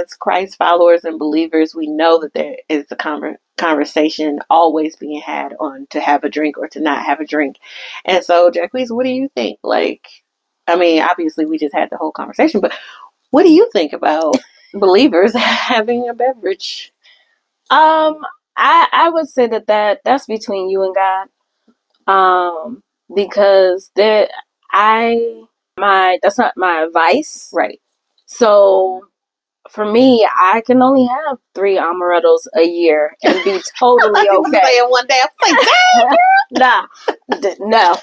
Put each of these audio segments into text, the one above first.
as Christ followers and believers, we know that there is a conversation always being had on to have a drink or to not have a drink. And so, Jacquees, what do you think? Like, I mean, obviously, we just had the whole conversation, but what do you think about believers having a beverage? I would say that's between you and God. Because that's not my advice. Right. So for me, I can only have 3 amarettos a year and be totally okay. Saying one day, I'm like, no.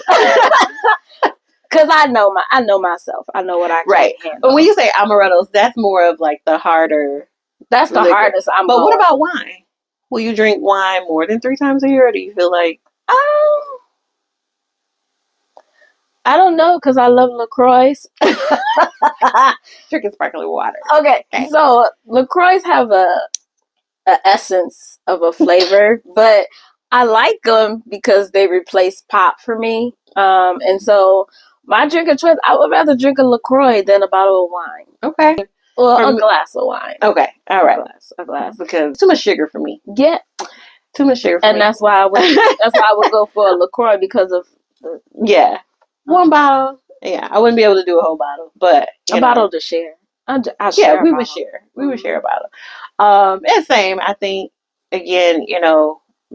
Because I know myself. I know what I can handle. But when you say amarettos, that's more of like the harder. That's the hardest. But what about wine? Will you drink wine more than 3 times a year, or do you feel like? I don't know, because I love LaCroix. Drinking sparkling water. Okay, so LaCroix have a essence of a flavor, but I like them because they replace pop for me. And so my drink of choice, I would rather drink a LaCroix than a bottle of wine. Okay. Well, a glass of wine. Okay. All right. A glass. Because too much sugar for me. Yeah. Too much sugar for me. And that's why I would go for a LaCroix because of one bottle. Yeah, I wouldn't be able to do a whole bottle, but bottle to share. We would share. We would share a bottle. And same, I think, again,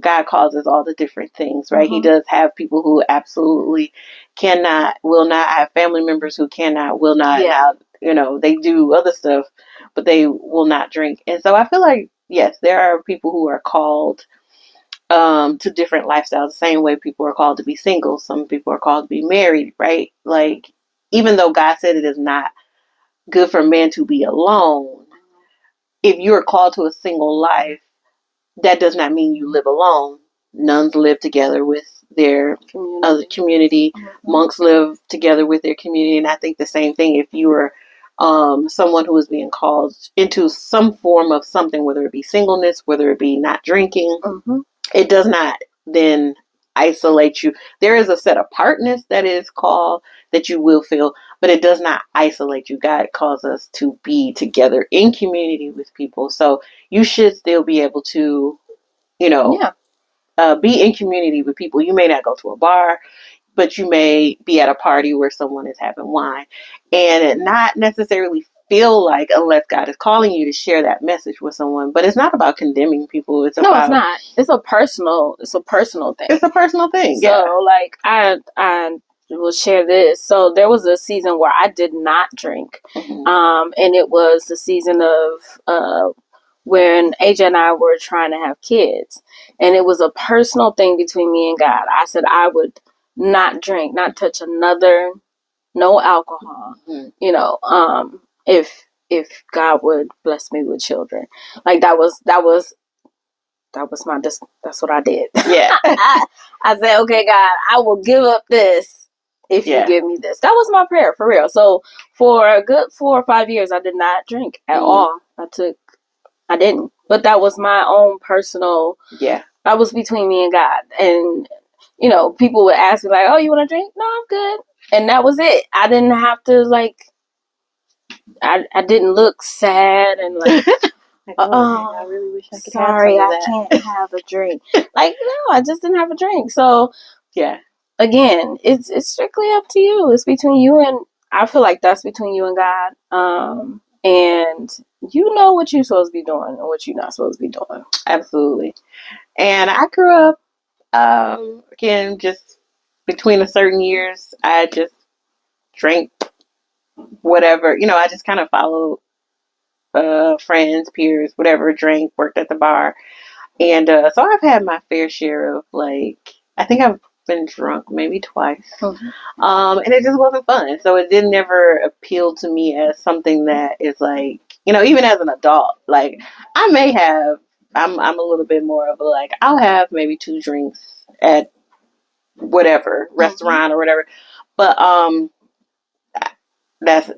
God causes all the different things, right? He does have people who absolutely cannot, will not, have family members who cannot, will not, they do other stuff, but they will not drink. And so I feel like, yes, there are people who are called to different lifestyles, the same way people are called to be single. Some people are called to be married, right? Like, even though God said it is not good for man to be alone, if you're called to a single life, that does not mean you live alone. Nuns live together with their other community. Monks live together with their community. And I think the same thing if you are someone who is being called into some form of something, whether it be singleness, whether it be not drinking, it does not then isolate you. There is a set apartness that is called that you will feel, but it does not isolate you. God calls us to be together in community with people. So you should still be able to, be in community with people. You may not go to a bar, but you may be at a party where someone is having wine and not necessarily feel like, unless God is calling you to share that message with someone. But it's not about condemning people. It's not. It's a personal thing. It's a personal thing. So like I will share this. So there was a season where I did not drink. And it was the season of when AJ and I were trying to have kids. And it was a personal thing between me and God. I said I would not drink, not touch no alcohol, if God would bless me with children. Like that was that's what I did. Yeah. I said, okay, God, I will give up this if you give me this. That was my prayer, for real. So for a good 4 or 5 years, I did not drink at all. I didn't. But that was my own personal, that was between me and God. And, people would ask me like, oh, you want to drink? No, I'm good. And that was it. I didn't have to I didn't look sad and like, I really wish I could sorry, have I can't have a drink. Like, no, I just didn't have a drink. So, again, it's strictly up to you. It's between you and, I feel like that's between you and God. And you know what you're supposed to be doing and what you're not supposed to be doing. Absolutely. And I grew up, again, just between a certain years, I just drank whatever, I just kind of followed friends, peers, whatever, drank, worked at the bar. And so I've had my fair share of I think I've been drunk maybe twice. And it just wasn't fun. So it didn't ever appeal to me as something that is even as an adult, I may have, I'm a little bit more of I'll have maybe 2 drinks at whatever restaurant or whatever. But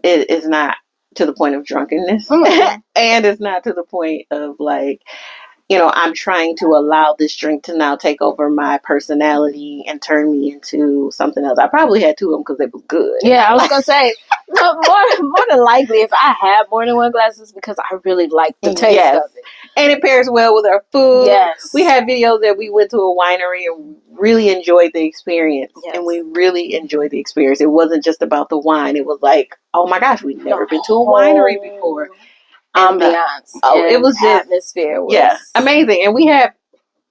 it is not to the point of drunkenness. And it's not to the point of I'm trying to allow this drink to now take over my personality and turn me into something else. I probably had 2 of them because it was good. Yeah, I was going to say, more than likely, if I have more than 1 glass, it's because I really like the taste of it. And it pairs well with our food. Yes. We had videos that we went to a winery and really enjoyed the experience. Yes. And we really enjoyed the experience. It wasn't just about the wine. It was like, oh my gosh, we've never been to a winery before. Ambiance. It was just atmosphere was amazing. And we had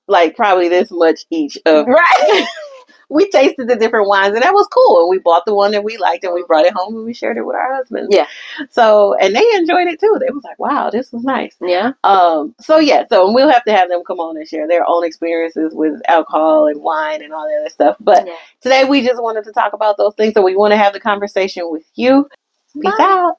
like probably this much each of right. We tasted the different wines, and that was cool. And we bought the one that we liked, and we brought it home, and we shared it with our husbands. Yeah. So, and they enjoyed it too. They was like, "Wow, this was nice." Yeah. So we'll have to have them come on and share their own experiences with alcohol and wine and all that other stuff. But today we just wanted to talk about those things, so we want to have the conversation with you. Peace out.